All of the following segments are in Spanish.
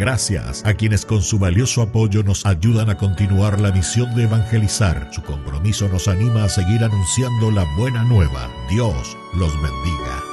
Gracias a quienes con su valioso apoyo nos ayudan a continuar la misión de evangelizar. Su compromiso nos anima a seguir anunciando la buena nueva. Dios los bendiga.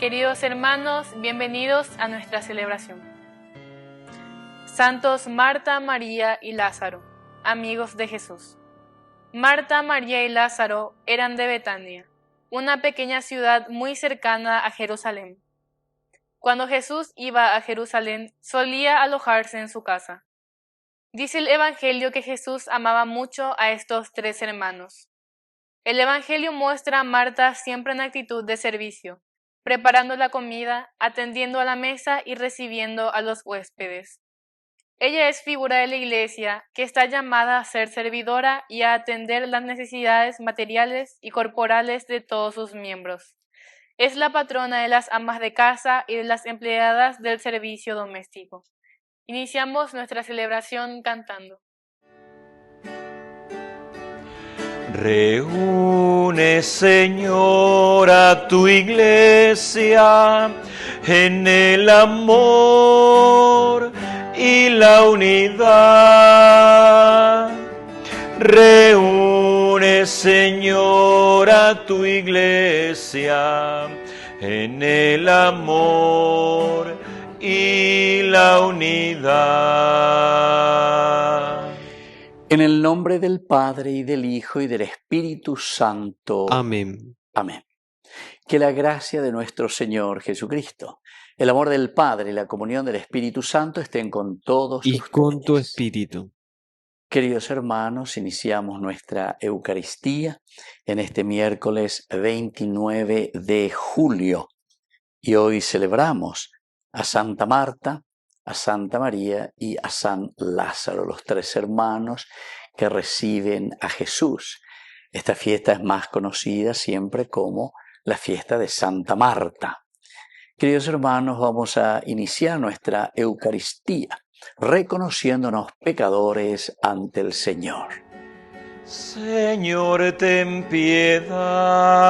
Queridos hermanos, bienvenidos a nuestra celebración. Santos Marta, María y Lázaro, amigos de Jesús. Marta, María y Lázaro eran de Betania, una pequeña ciudad muy cercana a Jerusalén. Cuando Jesús iba a Jerusalén, solía alojarse en su casa. Dice el Evangelio que Jesús amaba mucho a estos tres hermanos. El Evangelio muestra a Marta siempre en actitud de servicio, preparando la comida, atendiendo a la mesa y recibiendo a los huéspedes. Ella es figura de la Iglesia que está llamada a ser servidora y a atender las necesidades materiales y corporales de todos sus miembros. Es la patrona de las amas de casa y de las empleadas del servicio doméstico. Iniciamos nuestra celebración cantando. Reúne, Señor, a tu iglesia en el amor y la unidad. Reúne, Señor, a tu iglesia en el amor y la unidad. En el nombre del Padre, y del Hijo, y del Espíritu Santo. Amén. Amén. Que la gracia de nuestro Señor Jesucristo, el amor del Padre y la comunión del Espíritu Santo estén con todos Y ustedes. con tu espíritu. Queridos hermanos, iniciamos nuestra Eucaristía en este miércoles 29 de julio. Y hoy celebramos a Santa Marta, a Santa María y a San Lázaro, los tres hermanos que reciben a Jesús. Esta fiesta es más conocida siempre como la fiesta de Santa Marta. Queridos hermanos, vamos a iniciar nuestra Eucaristía reconociéndonos pecadores ante el Señor. Señor, ten piedad.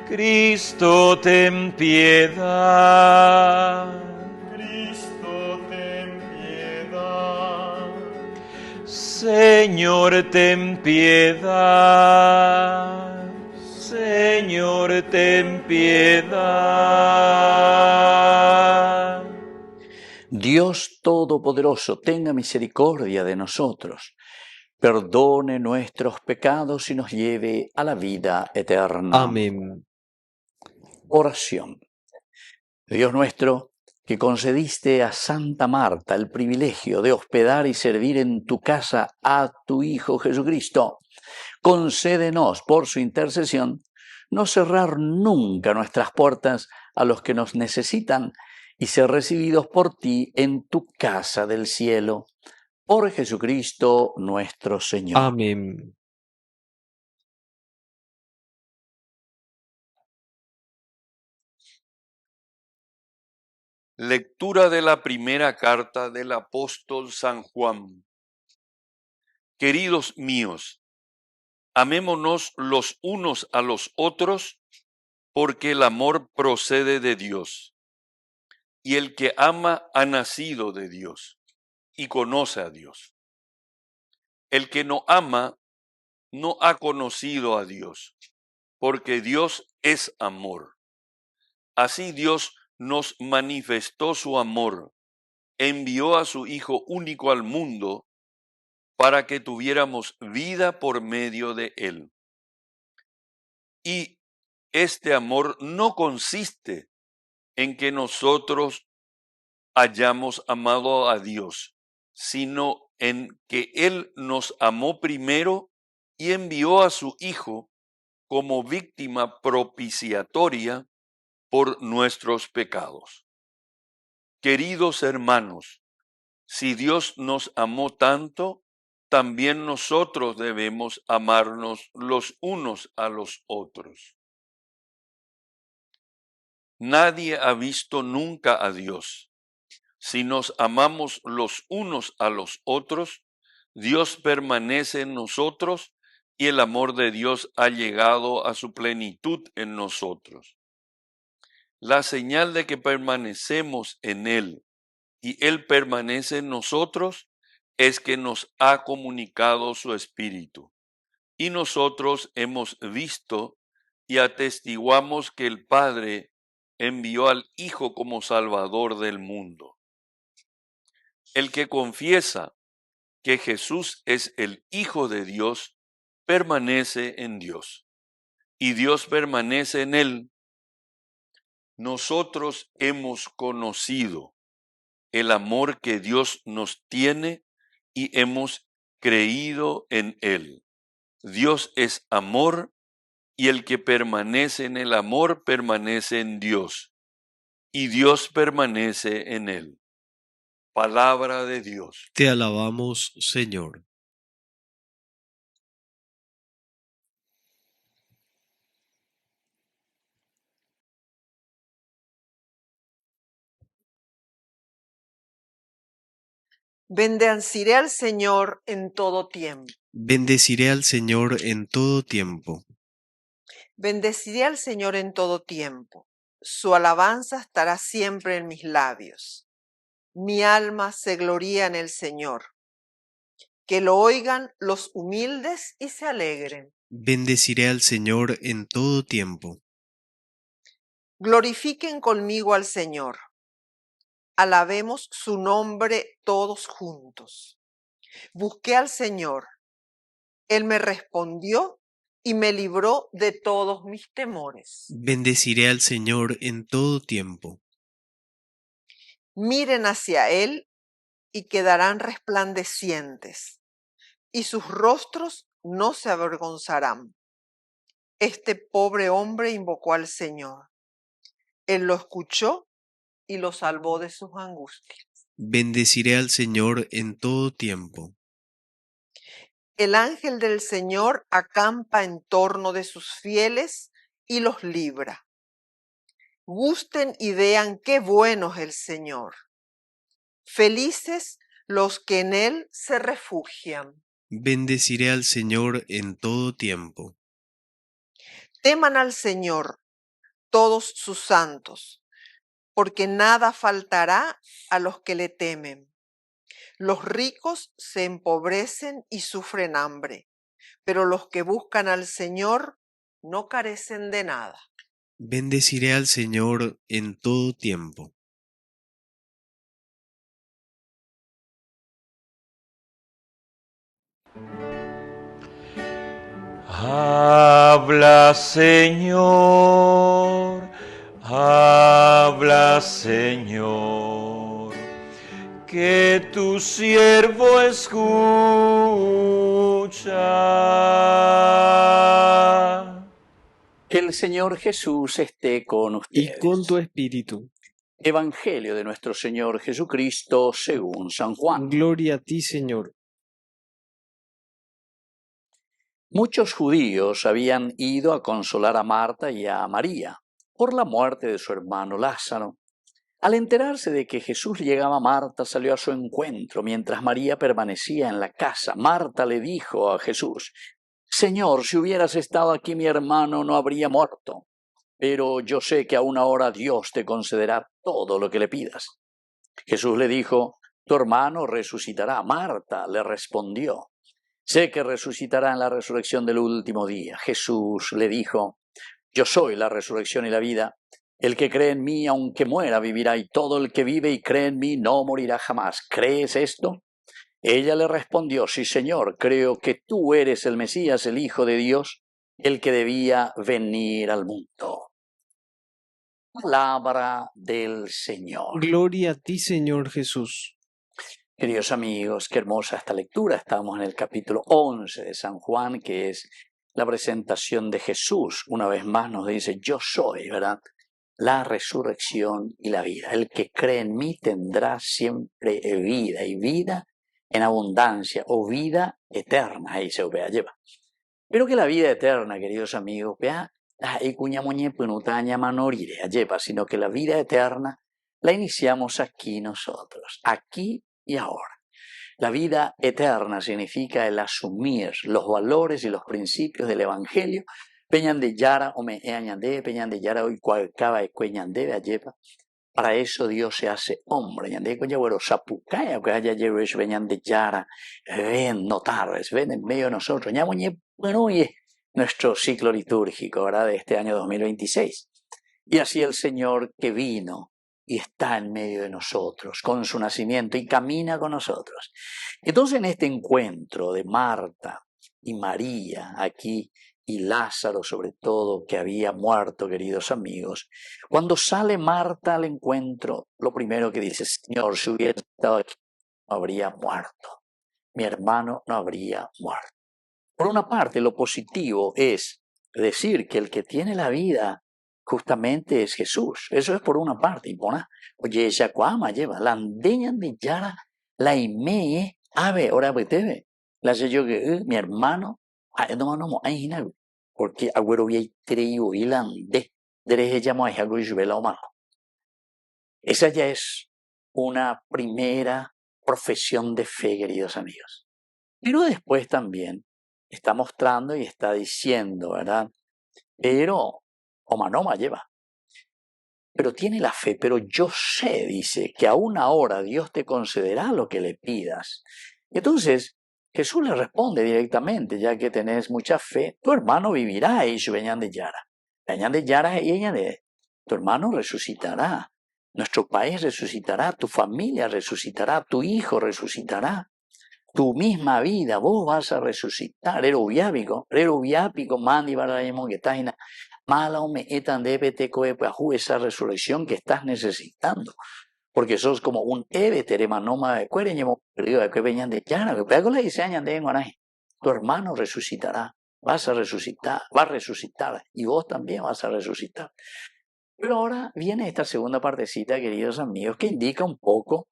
Cristo, ten piedad. Cristo, ten piedad. Señor, ten piedad. Señor, ten piedad. Dios Todopoderoso, tenga misericordia de nosotros, perdone nuestros pecados y nos lleve a la vida eterna. Amén. Oración. Dios nuestro, que concediste a Santa Marta el privilegio de hospedar y servir en tu casa a tu Hijo Jesucristo, concédenos por su intercesión no cerrar nunca nuestras puertas a los que nos necesitan y ser recibidos por ti en tu casa del cielo. Por Jesucristo nuestro Señor. Amén. Lectura de la primera carta del apóstol San Juan. Queridos míos, amémonos los unos a los otros, porque el amor procede de Dios. Y el que ama ha nacido de Dios y conoce a Dios. El que no ama no ha conocido a Dios, porque Dios es amor. Así Dios nos manifestó su amor, envió a su Hijo único al mundo para que tuviéramos vida por medio de él. Y este amor no consiste en que nosotros hayamos amado a Dios, sino en que Él nos amó primero y envió a su Hijo como víctima propiciatoria por nuestros pecados. Queridos hermanos, si Dios nos amó tanto, también nosotros debemos amarnos los unos a los otros. Nadie ha visto nunca a Dios. Si nos amamos los unos a los otros, Dios permanece en nosotros y el amor de Dios ha llegado a su plenitud en nosotros. La señal de que permanecemos en Él y Él permanece en nosotros es que nos ha comunicado su Espíritu. Y nosotros hemos visto y atestiguamos que el Padre envió al Hijo como Salvador del mundo. El que confiesa que Jesús es el Hijo de Dios, permanece en Dios, y Dios permanece en él. Nosotros hemos conocido el amor que Dios nos tiene y hemos creído en él. Dios es amor, y el que permanece en el amor permanece en Dios, y Dios permanece en él. Palabra de Dios. Te alabamos, Señor. Bendeciré al Señor en todo tiempo. Bendeciré al Señor en todo tiempo. Bendeciré al Señor en todo tiempo. Su alabanza estará siempre en mis labios. Mi alma se gloría en el Señor. Que lo oigan los humildes y se alegren. Bendeciré al Señor en todo tiempo. Glorifiquen conmigo al Señor. Alabemos su nombre todos juntos. Busqué al Señor. Él me respondió y me libró de todos mis temores. Bendeciré al Señor en todo tiempo. Miren hacia Él y quedarán resplandecientes, y sus rostros no se avergonzarán. Este pobre hombre invocó al Señor. Él lo escuchó y lo salvó de sus angustias. Bendeciré al Señor en todo tiempo. El ángel del Señor acampa en torno de sus fieles y los libra. Gusten y vean qué bueno es el Señor. Felices los que en Él se refugian. Bendeciré al Señor en todo tiempo. Teman al Señor todos sus santos, porque nada faltará a los que le temen. Los ricos se empobrecen y sufren hambre, pero los que buscan al Señor no carecen de nada. Bendeciré al Señor en todo tiempo. Habla, Señor, habla, Señor, que tu siervo escucha. El Señor Jesús esté con Y ustedes. con tu espíritu. Evangelio de nuestro Señor Jesucristo según San Juan. Gloria a ti, Señor. Muchos judíos habían ido a consolar a Marta y a María por la muerte de su hermano Lázaro. Al enterarse de que Jesús llegaba, Marta salió a su encuentro mientras María permanecía en la casa. Marta le dijo a Jesús: Señor, si hubieras estado aquí, mi hermano no habría muerto. Pero yo sé que aún ahora Dios te concederá todo lo que le pidas. Jesús le dijo: tu hermano resucitará. Marta le respondió: sé que resucitará en la resurrección del último día. Jesús le dijo: yo soy la resurrección y la vida. El que cree en mí, aunque muera, vivirá, y todo el que vive y cree en mí no morirá jamás. ¿Crees esto? Ella le respondió, sí, Señor, creo que tú eres el Mesías, el Hijo de Dios, el que debía venir al mundo. Palabra del Señor. Gloria a ti, Señor Jesús. Queridos amigos, qué hermosa esta lectura. Estamos en el capítulo 11 de San Juan, que es la presentación de Jesús. Una vez más nos dice, yo soy, ¿verdad?, la resurrección y la vida. El que cree en mí tendrá siempre vida, y vida en abundancia, o vida eterna. Ahí se lleva. Pero que la vida eterna, queridos amigos, sino que la vida eterna la iniciamos aquí nosotros, aquí y ahora. La vida eterna significa el asumir los valores y los principios del Evangelio. Peñan de Yara o me añade, Peñan de Yara hoy cualcaba y cueñande ayepa. Para eso Dios se hace hombre. Yande con Yaguero Sapucaya, que haya Yerush, Peñan de Yara, ven notables, ven en medio de nosotros. Bueno, hoy es nuestro ciclo litúrgico, ¿verdad?, de este año 2026. Y así el Señor que vino y está en medio de nosotros con su nacimiento y camina con nosotros. Entonces en este encuentro de Marta y María aquí y Lázaro sobre todo, que había muerto, queridos amigos, cuando sale Marta al encuentro, lo primero que dice, Señor, si hubiera estado aquí no habría muerto, mi hermano no habría muerto. Por una parte, lo positivo es decir que el que tiene la vida justamente es Jesús. Eso es por una parte. Y pone, oye, esa cuama lleva, la andeñan de Yara, la imee, ave, ora beteve. La sé yo que mi hermano, no, porque agüero vi trío y la ande, derecha llamo a algo y la humano. Esa ya es una primera profesión de fe, queridos amigos. Pero después también está mostrando y está diciendo, ¿verdad? Pero Omanoma lleva. Pero tiene la fe, pero yo sé, dice, que aún ahora Dios te concederá lo que le pidas. Entonces, Jesús le responde directamente, ya que tenés mucha fe, tu hermano vivirá, y venían de Yara. Venían de Yara y ella de, tu hermano resucitará, nuestro país resucitará, tu familia resucitará, tu hijo resucitará. Tu misma vida, vos vas a resucitar. Ero viápico, mandi barayemo que estás mala o me etan debete coepajú, esa resurrección que estás necesitando. Porque sos como un eveteremanoma de cuereñemo, perdido que venían de llana, que pego la dice añan de guanaje. Tu hermano resucitará, vas a resucitar, va a resucitar, y vos también vas a resucitar. Pero ahora viene esta segunda partecita, queridos amigos, que indica un poco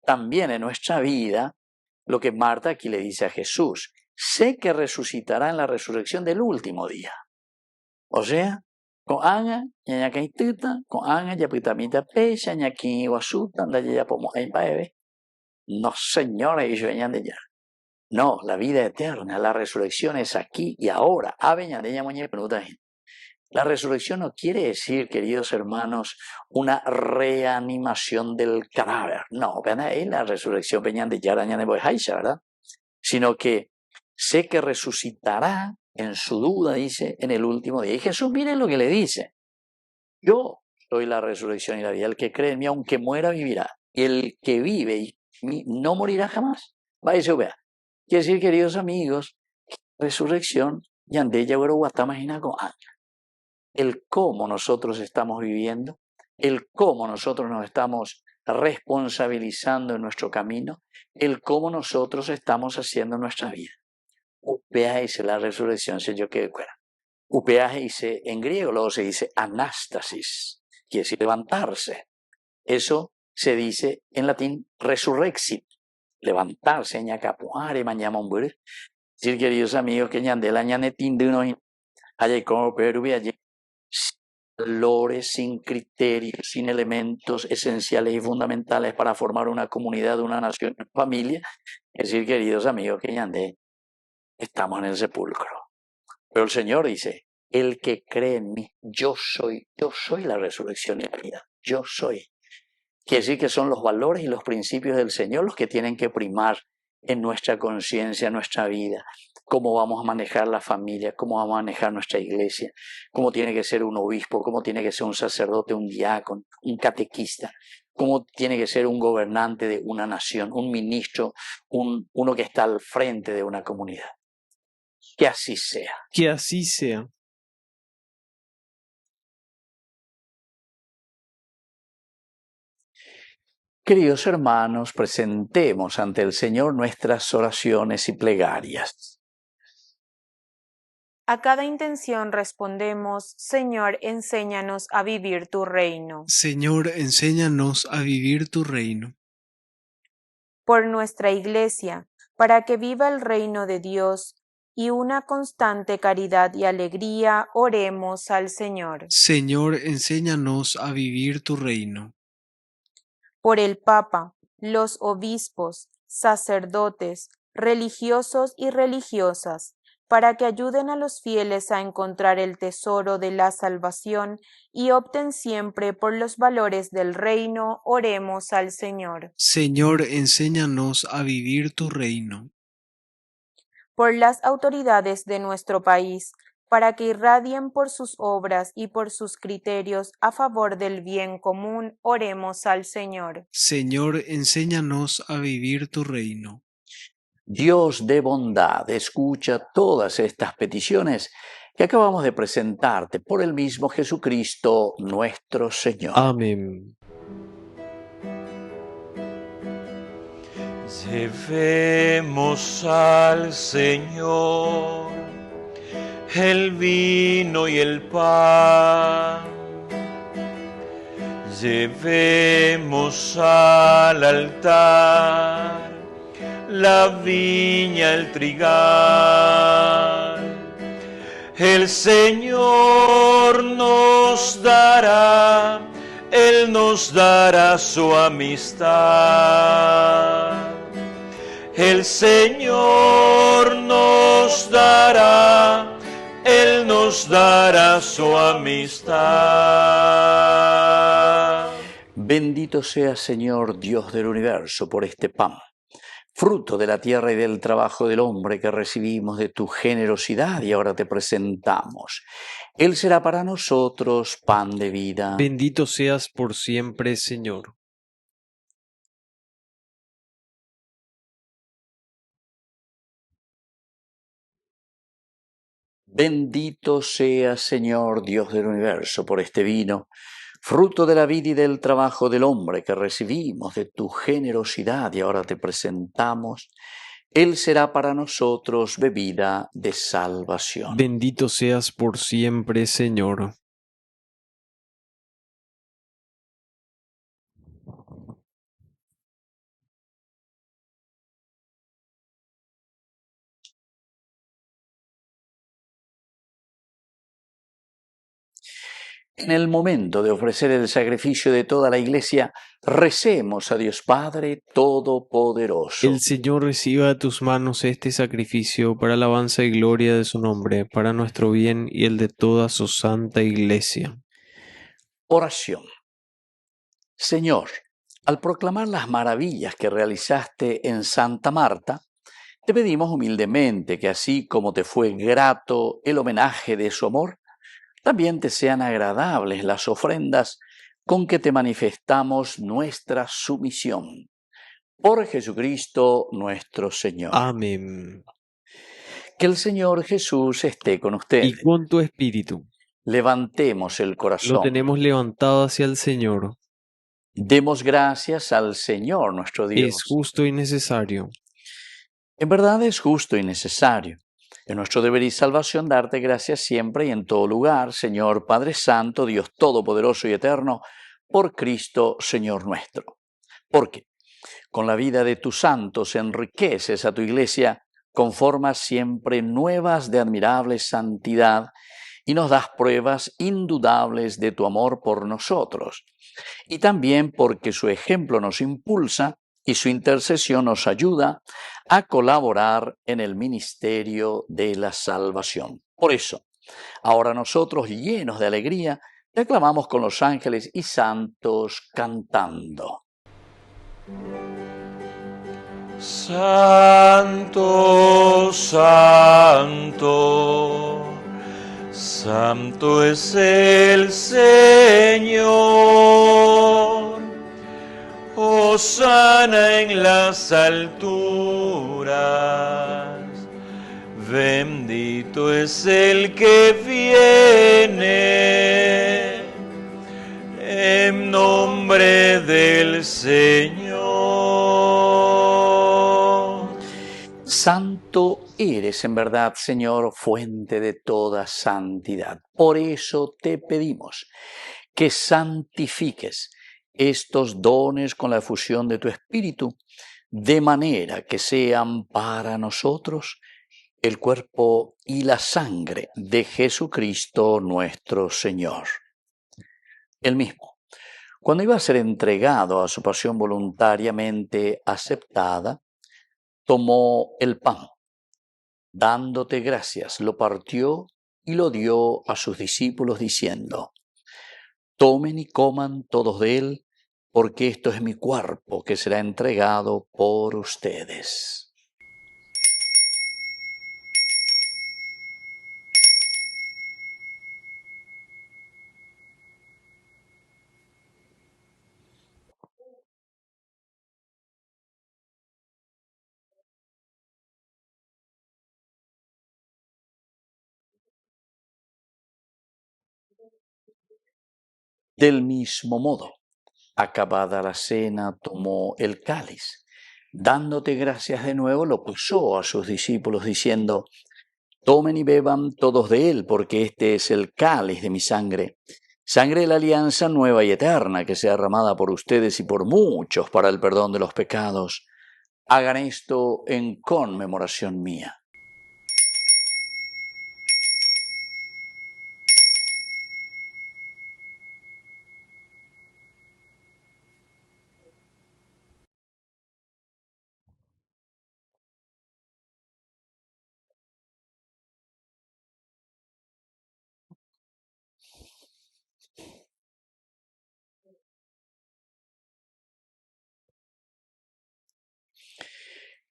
también en nuestra vida lo que Marta aquí le dice a Jesús. Sé que resucitará en la resurrección del último día. O sea, con anga, ñañacaitita, con anga, yapitamita pecha, ñaqui guasuta, anda ya pomo en baebe. No, señores, ellos venían de allá. No, la vida eterna, la resurrección es aquí y ahora. La resurrección no quiere decir, queridos hermanos, una reanimación del cadáver. No, es la resurrección, ¿verdad? Sino que sé que resucitará en su duda, dice, en el último día. Y Jesús, miren lo que le dice. Yo soy la resurrección y la vida. El que cree en mí, aunque muera, vivirá. Y el que vive y no morirá jamás. Vaya, vea. Quiere decir, queridos amigos, resurrección, yande ya guatamajina con el cómo nosotros estamos viviendo, el cómo nosotros nos estamos responsabilizando en nuestro camino, el cómo nosotros estamos haciendo nuestra vida. Upea dice la resurrección, se yo que fuera. Upea dice en griego, luego se dice anástasis, quiere decir levantarse. Eso se dice en latín resurrexit, levantarse, ñacapuare, mañana un burro. Decir, queridos amigos, que ñandela ñanetín de uno, allá como Perú, allá sin valores, sin criterios, sin elementos esenciales y fundamentales para formar una comunidad, una nación, una familia. Es decir, queridos amigos, que ñandé, estamos en el sepulcro. Pero el Señor dice, el que cree en mí, yo soy la resurrección y la vida, yo soy. Quiere decir que son los valores y los principios del Señor los que tienen que primar en nuestra conciencia, en nuestra vida. cómo vamos a manejar la familia, cómo vamos a manejar nuestra iglesia, cómo tiene que ser un obispo, cómo tiene que ser un sacerdote, un diácono, un catequista, cómo tiene que ser un gobernante de una nación, un ministro, uno que está al frente de una comunidad. Que así sea. Que así sea. Queridos hermanos, presentemos ante el Señor nuestras oraciones y plegarias. A cada intención respondemos, Señor, enséñanos a vivir tu reino. Señor, enséñanos a vivir tu reino. Por nuestra Iglesia, para que viva el reino de Dios y una constante caridad y alegría, oremos al Señor. Señor, enséñanos a vivir tu reino. Por el Papa, los obispos, sacerdotes, religiosos y religiosas, para que ayuden a los fieles a encontrar el tesoro de la salvación y opten siempre por los valores del reino, oremos al Señor. Señor, enséñanos a vivir tu reino. Por las autoridades de nuestro país, para que irradien por sus obras y por sus criterios a favor del bien común, oremos al Señor. Señor, enséñanos a vivir tu reino. Dios de bondad, escucha todas estas peticiones que acabamos de presentarte por el mismo Jesucristo nuestro Señor. Amén. Llevemos al Señor el vino y el pan. Llevemos al altar la viña, el trigal. El Señor nos dará, Él nos dará su amistad. El Señor nos dará, Él nos dará su amistad. Bendito sea, Señor, Dios del universo, por este pan, fruto de la tierra y del trabajo del hombre que recibimos de tu generosidad y ahora te presentamos. Él será para nosotros pan de vida. Bendito seas por siempre, Señor. Bendito sea, Señor, Dios del universo, por este vino, fruto de la vida y del trabajo del hombre que recibimos de tu generosidad y ahora te presentamos. Él será para nosotros bebida de salvación. Bendito seas por siempre, Señor. En el momento de ofrecer el sacrificio de toda la Iglesia, recemos a Dios Padre Todopoderoso. El Señor reciba de tus manos este sacrificio para alabanza y gloria de su nombre, para nuestro bien y el de toda su santa Iglesia. Oración. Señor, al proclamar las maravillas que realizaste en Santa Marta, te pedimos humildemente que así como te fue grato el homenaje de su amor, también te sean agradables las ofrendas con que te manifestamos nuestra sumisión. Por Jesucristo nuestro Señor. Amén. Que el Señor Jesús esté con ustedes. Y con tu espíritu. Levantemos el corazón. Lo tenemos levantado hacia el Señor. Demos gracias al Señor nuestro Dios. Es justo y necesario. En verdad es justo y necesario. Es nuestro deber y salvación darte gracias siempre y en todo lugar, Señor Padre Santo, Dios Todopoderoso y Eterno, por Cristo, Señor nuestro. Porque con la vida de tus santos enriqueces a tu Iglesia, conformas siempre nuevas de admirable santidad y nos das pruebas indudables de tu amor por nosotros. Y también porque su ejemplo nos impulsa y su intercesión nos ayuda a colaborar en el ministerio de la salvación. Por eso, ahora nosotros, llenos de alegría, te aclamamos con los ángeles y santos cantando. Santo, santo, santo es el Señor. Hosana en las alturas. Bendito es el que viene en nombre del Señor. Santo eres en verdad, Señor, fuente de toda santidad. Por eso te pedimos que santifiques estos dones con la efusión de tu Espíritu, de manera que sean para nosotros el cuerpo y la sangre de Jesucristo nuestro Señor. Él mismo, cuando iba a ser entregado a su pasión voluntariamente aceptada, tomó el pan, dándote gracias, lo partió y lo dio a sus discípulos diciendo: tomen y coman todos de él, porque esto es mi cuerpo que será entregado por ustedes. Del mismo modo, acabada la cena, tomó el cáliz. Dándote gracias de nuevo, lo pasó a sus discípulos diciendo: tomen y beban todos de él, porque este es el cáliz de mi sangre, sangre de la alianza nueva y eterna, que sea derramada por ustedes y por muchos para el perdón de los pecados. Hagan esto en conmemoración mía.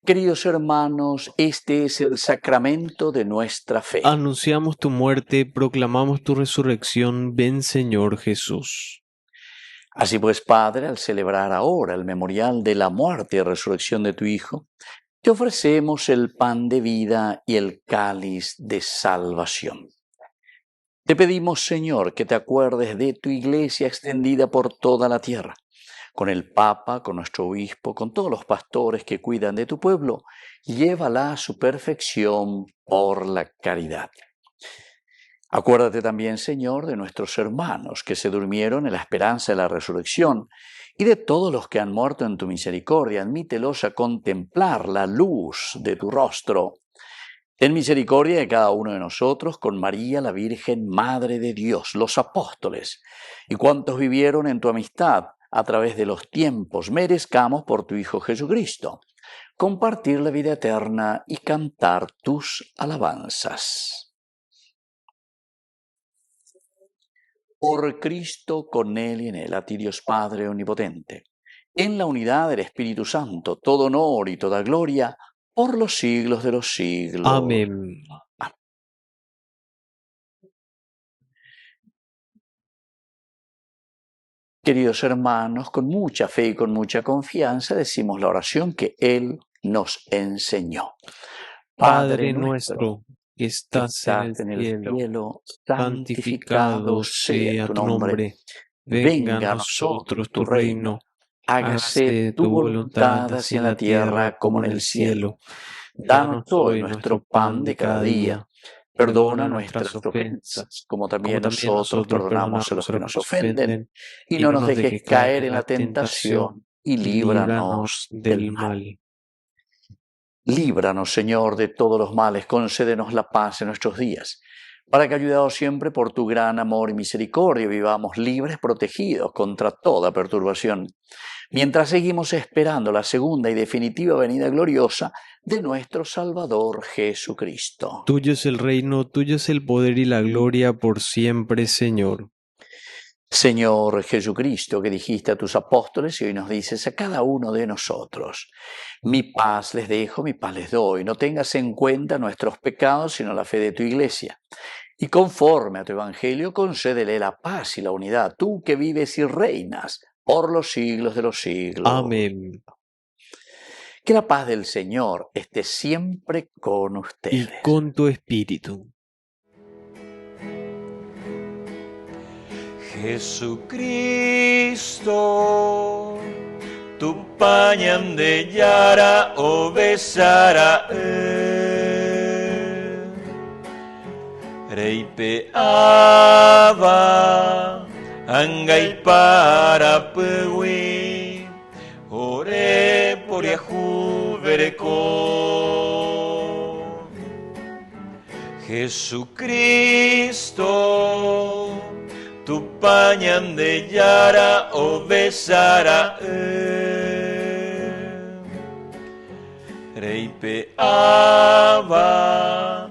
Queridos hermanos, este es el sacramento de nuestra fe. Anunciamos tu muerte, proclamamos tu resurrección. Ven, Señor Jesús. Así pues, Padre, al celebrar ahora el memorial de la muerte y resurrección de tu Hijo, te ofrecemos el pan de vida y el cáliz de salvación. Te pedimos, Señor, que te acuerdes de tu Iglesia extendida por toda la tierra, con el Papa, con nuestro Obispo, con todos los pastores que cuidan de tu pueblo, llévala a su perfección por la caridad. Acuérdate también, Señor, de nuestros hermanos que se durmieron en la esperanza de la resurrección y de todos los que han muerto en tu misericordia. Admítelos a contemplar la luz de tu rostro. Ten misericordia de cada uno de nosotros con María, la Virgen, Madre de Dios, los apóstoles y cuantos vivieron en tu amistad a través de los tiempos. Merezcamos por tu Hijo Jesucristo compartir la vida eterna y cantar tus alabanzas. Por Cristo, con Él y en Él, a ti Dios Padre Omnipotente, en la unidad del Espíritu Santo, todo honor y toda gloria, por los siglos de los siglos. Amén. Queridos hermanos, con mucha fe y con mucha confianza decimos la oración que Él nos enseñó. Padre nuestro, que estás en el cielo, santificado sea tu nombre. Venga a nosotros tu reino. Hágase tu voluntad así en la tierra como en el cielo. Danos hoy nuestro pan de cada día. Perdona nuestras ofensas, como también nosotros perdonamos a los que nos ofenden. Y no nos dejes caer en la tentación, y líbranos del mal. Líbranos, Señor, de todos los males, concédenos la paz en nuestros días, para que, ayudados siempre por tu gran amor y misericordia, vivamos libres, protegidos contra toda perturbación, mientras seguimos esperando la segunda y definitiva venida gloriosa de nuestro Salvador Jesucristo. Tuyo es el reino, tuyo es el poder y la gloria por siempre, Señor. Señor Jesucristo, que dijiste a tus apóstoles y hoy nos dices a cada uno de nosotros, mi paz les dejo, mi paz les doy. No tengas en cuenta nuestros pecados, sino la fe de tu iglesia. Y conforme a tu evangelio, concédele la paz y la unidad, tú que vives y reinas por los siglos de los siglos. Amén. Que la paz del Señor esté siempre con ustedes. Y con tu espíritu. Jesucristo, tu pañam de yara o besara reipe ava angai para pewi ore por yahu vereko. Jesucristo, tu pañam de yara o besara reipe ava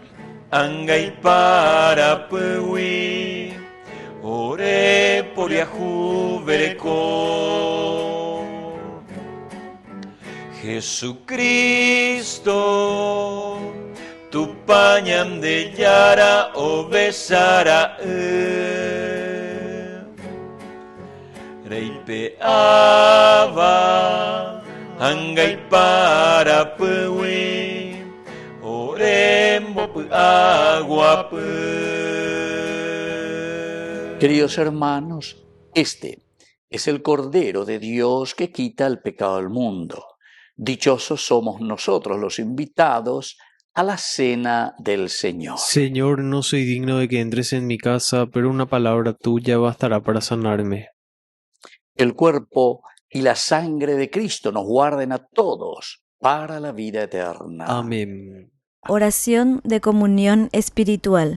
angai para pewi ore por yahu vereko. Jesucristo, tu pañam de yara o besara reipe ava angai para pewi orembo agua. Queridos hermanos, este es el Cordero de Dios que quita el pecado del mundo. Dichosos somos nosotros los invitados a la cena del Señor. Señor, no soy digno de que entres en mi casa, pero una palabra tuya bastará para sanarme. El cuerpo y la sangre de Cristo nos guarden a todos para la vida eterna. Amén. Oración de comunión espiritual.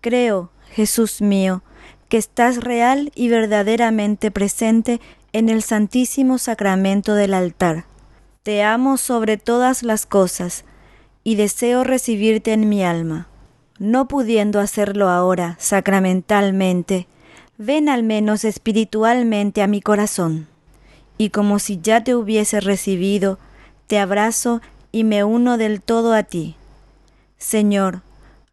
Creo, Jesús mío, que estás real y verdaderamente presente en el Santísimo Sacramento del altar. Te amo sobre todas las cosas y deseo recibirte en mi alma. No pudiendo hacerlo ahora sacramentalmente, ven al menos espiritualmente a mi corazón, y como si ya te hubiese recibido, te abrazo y me uno del todo a ti. Señor,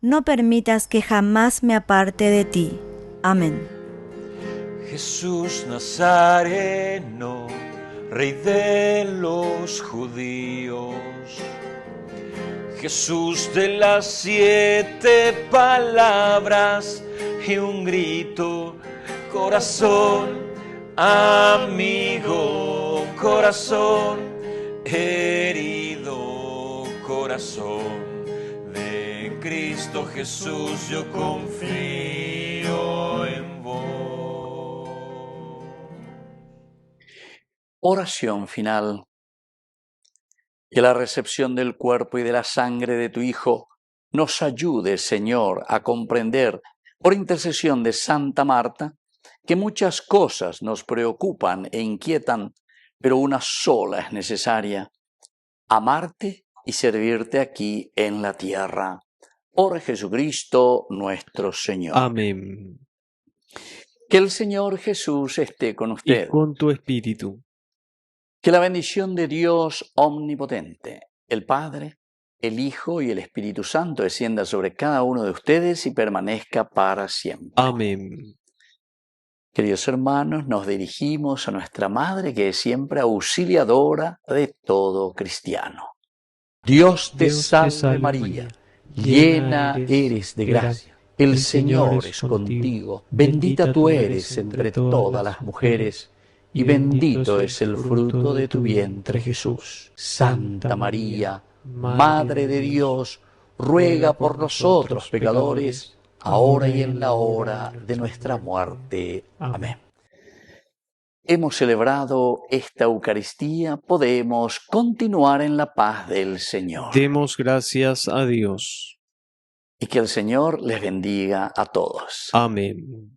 no permitas que jamás me aparte de ti. Amén. Jesús Nazareno, Rey de los judíos, Jesús de las 7 palabras y un grito, corazón amigo, corazón herido, corazón de Cristo Jesús, yo confío en vos. Oración final. Que la recepción del cuerpo y de la sangre de tu Hijo nos ayude, Señor, a comprender, por intercesión de Santa Marta, que muchas cosas nos preocupan e inquietan, pero una sola es necesaria: amarte y servirte aquí en la tierra. Por Jesucristo nuestro Señor. Amén. Que el Señor Jesús esté con usted. Y con tu espíritu. Que la bendición de Dios omnipotente, el Padre, el Hijo y el Espíritu Santo descienda sobre cada uno de ustedes y permanezca para siempre. Amén. Queridos hermanos, nos dirigimos a nuestra Madre, que es siempre auxiliadora de todo cristiano. Dios te salve María, llena eres de gracia. El Señor es contigo. Bendita tú eres entre todas las mujeres, y bendito es el fruto de tu vientre, Jesús. Santa María, Madre de Dios, ruega por nosotros pecadores, ahora y en la hora de nuestra muerte. Amén. Hemos celebrado esta Eucaristía, podemos continuar en la paz del Señor. Demos gracias a Dios. Y que el Señor les bendiga a todos. Amén.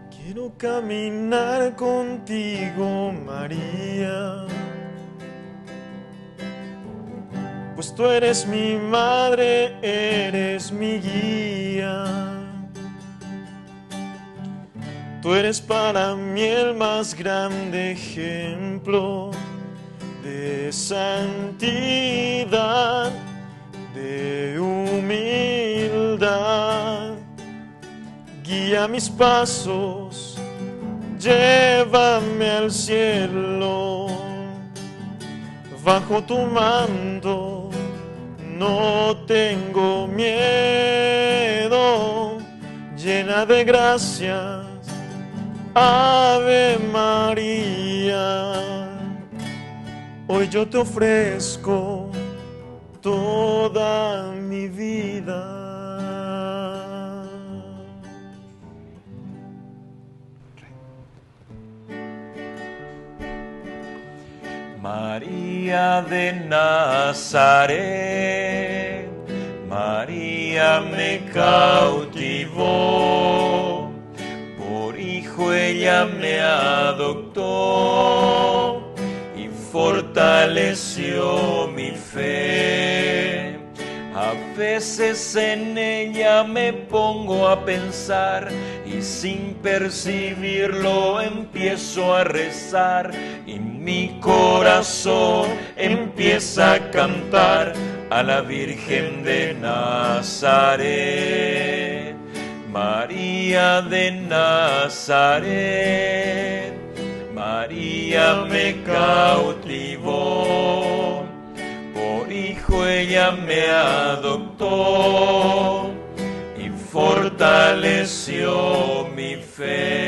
Quiero caminar contigo, María, pues pues tú eres mi madre, eres mi guía. Tú eres para mí el más grande ejemplo de santidad, de humildad. Guía mis pasos, llévame al cielo. Bajo tu manto no tengo miedo. Llena de gracias, Ave María. Hoy yo te ofrezco toda mi vida. María de Nazaret, María me cautivó, por hijo ella me adoptó y fortaleció mi fe. A veces en ella me pongo a pensar y sin percibirlo empiezo a rezar y mi corazón empieza a cantar a la Virgen de Nazaret. María de Nazaret, María me cautivó, por hijo ella me adoptó y fortaleció mi fe.